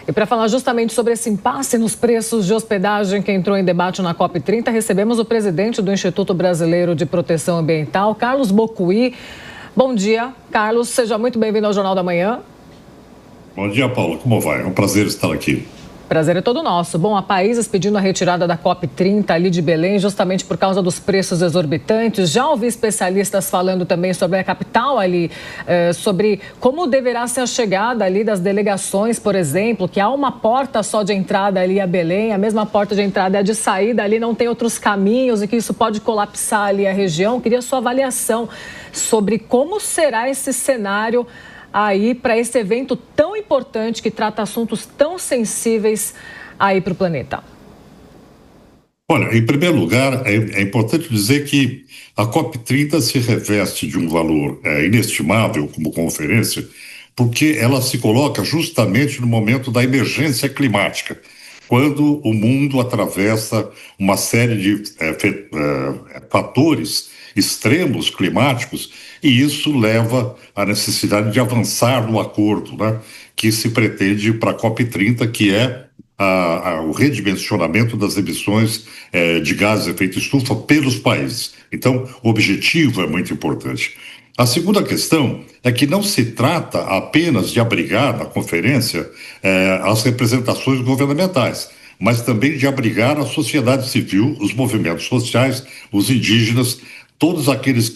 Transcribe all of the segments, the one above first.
E para falar justamente sobre esse impasse nos preços de hospedagem que entrou em debate na COP30, recebemos o presidente do Instituto Brasileiro de Proteção Ambiental, Carlos Bocuí. Bom dia, Carlos. Seja muito bem-vindo ao Jornal da Manhã. Bom dia, Paula. Como vai? É um prazer estar aqui. Prazer é todo nosso. Bom, há países pedindo a retirada da COP30 ali de Belém justamente por causa dos preços exorbitantes. Já ouvi especialistas falando também sobre a capital ali, sobre como deverá ser a chegada ali das delegações, por exemplo, que há uma porta só de entrada ali a Belém, a mesma porta de entrada é a de saída, ali não tem outros caminhos e que isso pode colapsar ali a região. Queria sua avaliação sobre como será esse cenário aí para esse evento tão importante que trata assuntos tão sensíveis aí para o planeta. Olha, em primeiro lugar, é importante dizer que a COP30 se reveste de um valor inestimável como conferência, porque ela se coloca justamente no momento da emergência climática, quando o mundo atravessa uma série de fatores extremos climáticos, e isso leva à necessidade de avançar no acordo, né, que se pretende para a COP30, que é o redimensionamento das emissões de gases de efeito estufa pelos países. Então, o objetivo é muito importante. A segunda questão é que não se trata apenas de abrigar na conferência as representações governamentais, mas também de abrigar a sociedade civil, os movimentos sociais, os indígenas, todos aqueles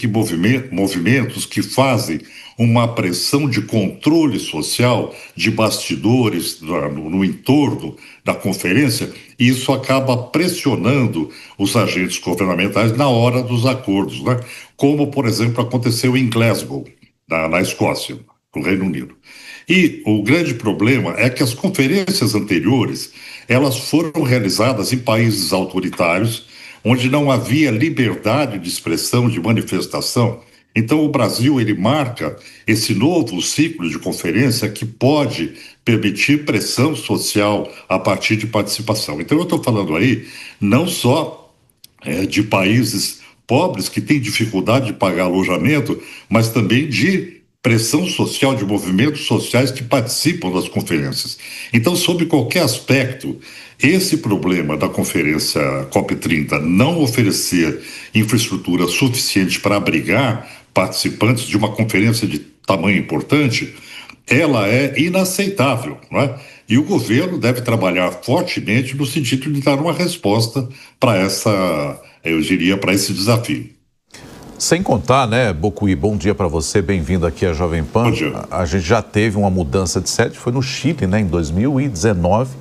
movimentos que fazem uma pressão de controle social, de bastidores no entorno da conferência, e isso acaba pressionando os agentes governamentais na hora dos acordos, né? Como, por exemplo, aconteceu em Glasgow, na Escócia, no Reino Unido. E o grande problema é que as conferências anteriores, elas foram realizadas em países autoritários, onde não havia liberdade de expressão, de manifestação. Então, o Brasil, ele marca esse novo ciclo de conferência que pode permitir pressão social a partir de participação. Então, eu estou falando aí não só de países pobres que têm dificuldade de pagar alojamento, mas também de pressão social, de movimentos sociais que participam das conferências. Então, sob qualquer aspecto, esse problema da conferência COP30 não oferecer infraestrutura suficiente para abrigar participantes de uma conferência de tamanho importante, ela é inaceitável, não é? E o governo deve trabalhar fortemente no sentido de dar uma resposta para para esse desafio. Sem contar, né, Bocuí, bom dia para você, bem-vindo aqui à Jovem Pan. Bom dia. A gente já teve uma mudança de sede, foi no Chile, né, em 2019,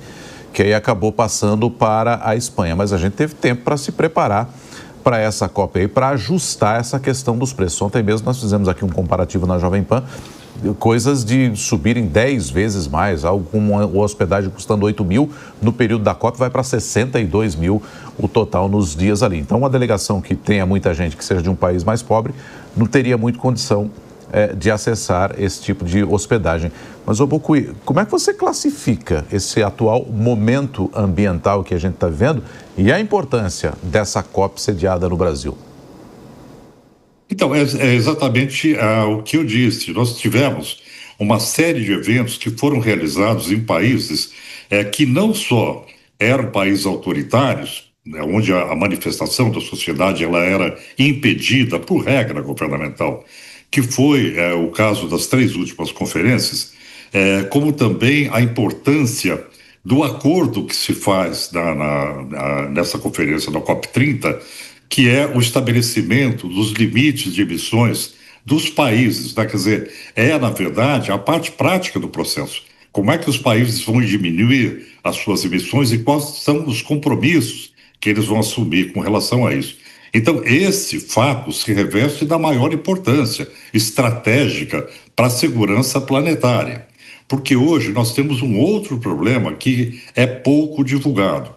que aí acabou passando para a Espanha. Mas a gente teve tempo para se preparar para essa COP aí, para ajustar essa questão dos preços. Ontem mesmo nós fizemos aqui um comparativo na Jovem Pan, coisas de subirem 10 vezes mais, algo como a hospedagem custando 8 mil, no período da COP vai para 62 mil o total nos dias ali. Então, uma delegação que tenha muita gente que seja de um país mais pobre, não teria muita condição de acessar esse tipo de hospedagem. Mas, Bocuí, como é que você classifica esse atual momento ambiental que a gente está vivendo e a importância dessa COP sediada no Brasil? Então, é exatamente o que eu disse. Nós tivemos uma série de eventos que foram realizados em países que não só eram países autoritários, né, onde a manifestação da sociedade ela era impedida por regra governamental, que foi o caso das 3 últimas conferências, como também a importância do acordo que se faz nessa conferência da COP30, que é o estabelecimento dos limites de emissões dos países, né? Quer dizer, na verdade, a parte prática do processo. Como é que os países vão diminuir as suas emissões e quais são os compromissos que eles vão assumir com relação a isso. Então, esse fato se reveste da maior importância estratégica para a segurança planetária. Porque hoje nós temos um outro problema que é pouco divulgado.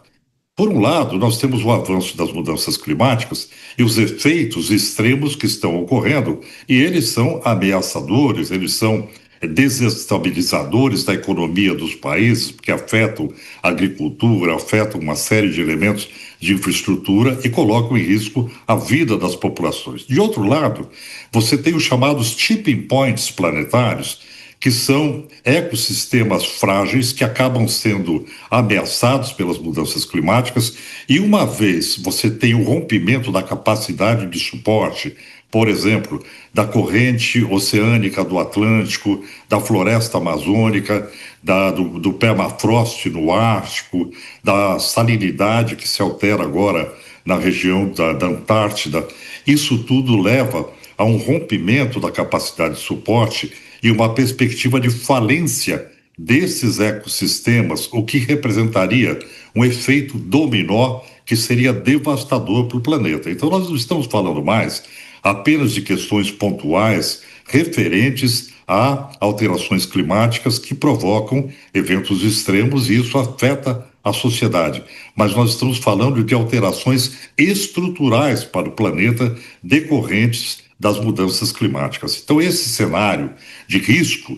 Por um lado, nós temos o avanço das mudanças climáticas e os efeitos extremos que estão ocorrendo, e eles são ameaçadores, eles são desestabilizadores da economia dos países, porque afetam a agricultura, afetam uma série de elementos de infraestrutura e colocam em risco a vida das populações. De outro lado, você tem os chamados tipping points planetários, que são ecossistemas frágeis que acabam sendo ameaçados pelas mudanças climáticas, e uma vez você tem o rompimento da capacidade de suporte, por exemplo, da corrente oceânica do Atlântico, da floresta amazônica, do permafrost no Ártico, da salinidade que se altera agora na região da Antártida, isso tudo leva a um rompimento da capacidade de suporte e uma perspectiva de falência desses ecossistemas, o que representaria um efeito dominó que seria devastador para o planeta. Então, nós não estamos falando mais apenas de questões pontuais referentes a alterações climáticas que provocam eventos extremos, e isso afeta a sociedade. Mas nós estamos falando de alterações estruturais para o planeta decorrentes das mudanças climáticas. Então, esse cenário de risco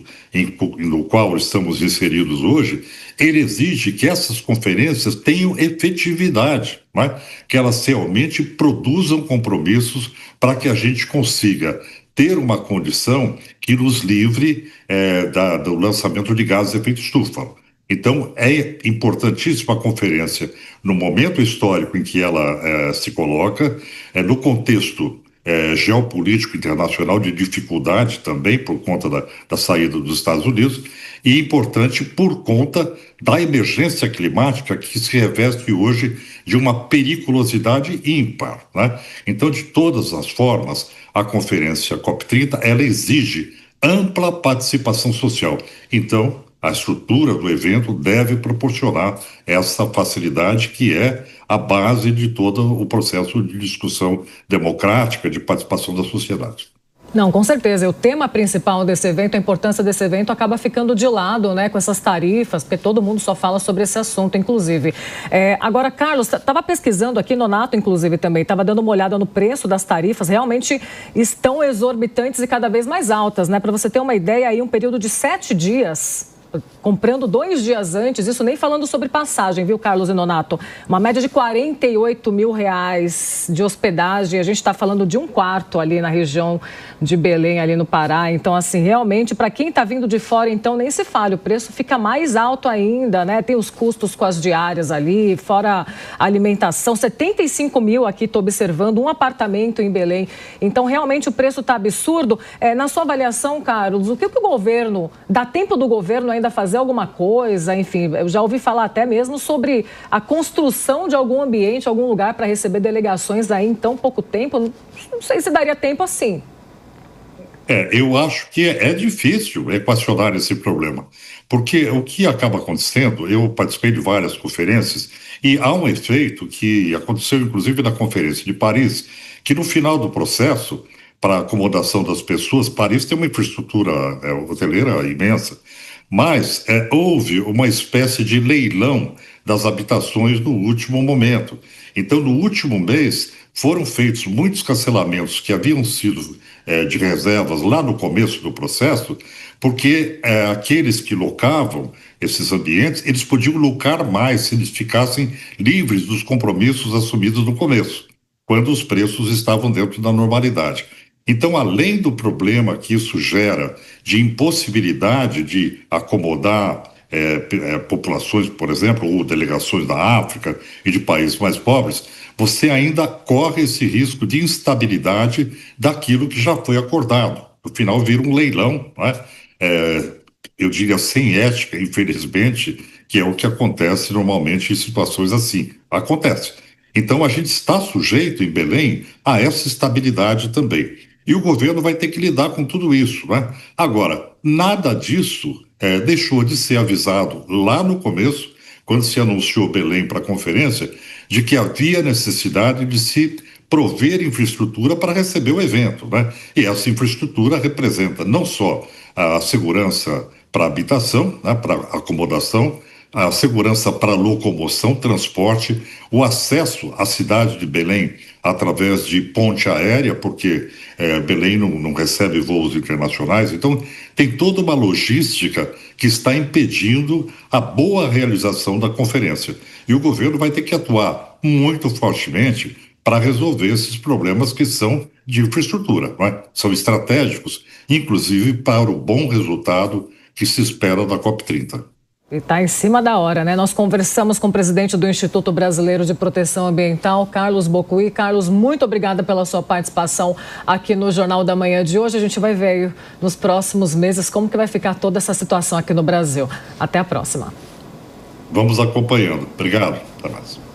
no qual estamos inseridos hoje, ele exige que essas conferências tenham efetividade, né? Que elas realmente produzam compromissos para que a gente consiga ter uma condição que nos livre do lançamento de gases de efeito estufa. Então, é importantíssima a conferência no momento histórico em que ela se coloca, no contexto geopolítico internacional de dificuldade também por conta da saída dos Estados Unidos, e importante por conta da emergência climática que se reveste hoje de uma periculosidade ímpar, né? Então, de todas as formas, a conferência COP30, ela exige ampla participação social. Então, a estrutura do evento deve proporcionar essa facilidade que é a base de todo o processo de discussão democrática, de participação da sociedade. Não, com certeza. O tema principal desse evento, a importância desse evento, acaba ficando de lado, né, com essas tarifas, porque todo mundo só fala sobre esse assunto, inclusive. Agora, Carlos, estava pesquisando aqui, Nonato, inclusive, também, estava dando uma olhada no preço das tarifas, realmente estão exorbitantes e cada vez mais altas, né? Para você ter uma ideia, aí um período de 7 dias... comprando 2 dias antes, isso nem falando sobre passagem, viu, Carlos e Nonato? Uma média de R$48 mil de hospedagem, a gente está falando de um quarto ali na região de Belém, ali no Pará. Então, assim, realmente, para quem está vindo de fora, então, nem se fale, o preço fica mais alto ainda, né? Tem os custos com as diárias ali, fora a alimentação, 75 mil aqui, estou observando, um apartamento em Belém. Então, realmente, o preço está absurdo. Na sua avaliação, Carlos, o que o governo, dá tempo do governo ainda fazer alguma coisa, enfim, eu já ouvi falar até mesmo sobre a construção de algum ambiente, algum lugar para receber delegações aí em tão pouco tempo. Não sei se daria tempo assim. Eu acho que é difícil equacionar esse problema, porque o que acaba acontecendo, eu participei de várias conferências e há um efeito que aconteceu inclusive na Conferência de Paris, que no final do processo, para a acomodação das pessoas, Paris tem uma infraestrutura hoteleira imensa, mas houve uma espécie de leilão das habitações no último momento. Então, no último mês, foram feitos muitos cancelamentos que haviam sido de reservas lá no começo do processo, porque aqueles que locavam esses ambientes, eles podiam locar mais se eles ficassem livres dos compromissos assumidos no começo, quando os preços estavam dentro da normalidade. Então, além do problema que isso gera de impossibilidade de acomodar populações, por exemplo, ou delegações da África e de países mais pobres, você ainda corre esse risco de instabilidade daquilo que já foi acordado. No final, vira um leilão, né? Eu diria sem ética, infelizmente, que é o que acontece normalmente em situações assim. Acontece. Então, a gente está sujeito em Belém a essa estabilidade também. E o governo vai ter que lidar com tudo isso, né? Agora, nada disso deixou de ser avisado lá no começo, quando se anunciou Belém para a conferência, de que havia necessidade de se prover infraestrutura para receber o evento, né? E essa infraestrutura representa não só a segurança para habitação, né, para acomodação, a segurança para locomoção, transporte, o acesso à cidade de Belém através de ponte aérea, porque Belém não recebe voos internacionais. Então, tem toda uma logística que está impedindo a boa realização da conferência. E o governo vai ter que atuar muito fortemente para resolver esses problemas que são de infraestrutura, não é? São estratégicos, inclusive para o bom resultado que se espera da COP30. E está em cima da hora, né? Nós conversamos com o presidente do Instituto Brasileiro de Proteção Ambiental, Carlos Bocuí. Carlos, muito obrigada pela sua participação aqui no Jornal da Manhã de hoje. A gente vai ver nos próximos meses como que vai ficar toda essa situação aqui no Brasil. Até a próxima. Vamos acompanhando. Obrigado. Até mais.